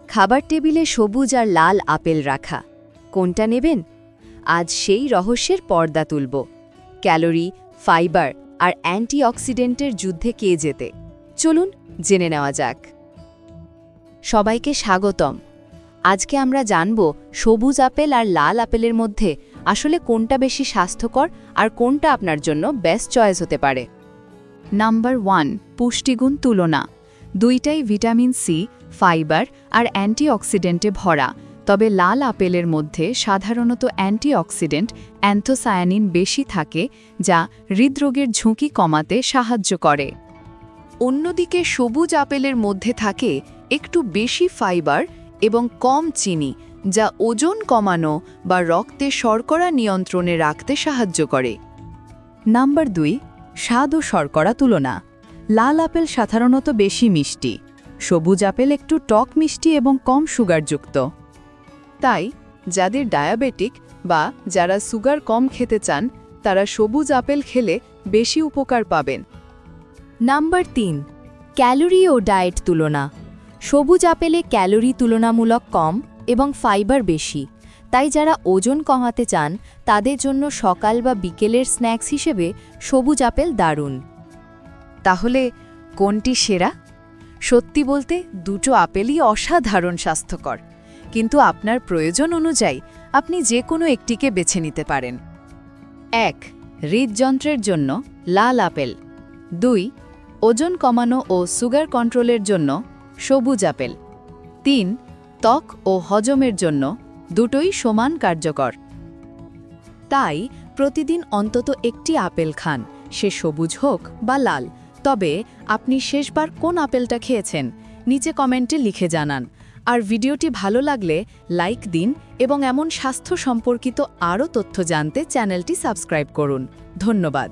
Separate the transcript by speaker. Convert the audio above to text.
Speaker 1: খাবার টেবিলে সবুজ আর লাল আপেল রাখা, কোনটা নেবেন? আজ সেই রহস্যের পর্দা তুলব। ক্যালোরি, ফাইবার আর অ্যান্টিঅক্সিডেন্টের যুদ্ধে কে জেতে, চলুন জেনে নেওয়া যাক। সবাইকে স্বাগতম। আজকে আমরা জানব সবুজ আপেল আর লাল আপেলের মধ্যে আসলে কোনটা বেশি স্বাস্থ্যকর আর কোনটা আপনার জন্য বেস্ট চয়েস হতে পারে। নাম্বার 1, পুষ্টিগুণ তুলনা। দুইটাই ভিটামিন সি, ফাইবার আর অ্যান্টিঅক্সিডেন্টে ভরা, তবে লাল আপেলের মধ্যে সাধারণত অ্যান্টিঅক্সিডেন্ট অ্যান্থোসায়ানিন বেশি থাকে, যা হৃদরোগের ঝুঁকি কমাতে সাহায্য করে। অন্যদিকে সবুজ আপেলের মধ্যে থাকে একটু বেশি ফাইবার এবং কম চিনি, যা ওজন কমানো বা রক্তে শর্করা নিয়ন্ত্রণে রাখতে সাহায্য করে। নাম্বার 2, স্বাদ ও শর্করা তুলনা। লাল আপেল সাধারণত বেশি মিষ্টি, সবুজ আপেল একটু টক মিষ্টি এবং কম সুগারযুক্ত। তাই যাদের ডায়াবেটিক বা যারা সুগার কম খেতে চান, তারা সবুজ আপেল খেলে বেশি উপকার পাবেন। নাম্বার 3, ক্যালোরি ও ডায়েট তুলনা। সবুজ আপেলে ক্যালোরি তুলনামূলক কম এবং ফাইবার বেশি, তাই যারা ওজন কমাতে চান তাদের জন্য সকাল বা বিকেলের স্ন্যাক্স হিসেবে সবুজ আপেল দারুণ। তাহলে কোনটি সেরা? সত্যি বলতে দুটো আপেলই অসাধারণ স্বাস্থ্যকর, কিন্তু আপনার প্রয়োজন অনুযায়ী আপনি যে কোনো একটিকে বেছে নিতে পারেন। 1, হৃদযন্ত্রের জন্য লাল আপেল। 2, ওজন কমানো ও সুগার কন্ট্রোলের জন্য সবুজ আপেল। 3, ত্বক ও হজমের জন্য, দুটোই সমান কার্যকর। তাই প্রতিদিন অন্তত একটি আপেল খান, সে সবুজ হোক বা লাল। তবে আপনি শেষবার কোন আপেলটা খেয়েছেন নিচে কমেন্টে লিখে জানান। আর ভিডিওটি ভালো লাগলে লাইক দিন এবং এমন স্বাস্থ্য সম্পর্কিত আরও তথ্য জানতে চ্যানেলটি সাবস্ক্রাইব করুন। ধন্যবাদ।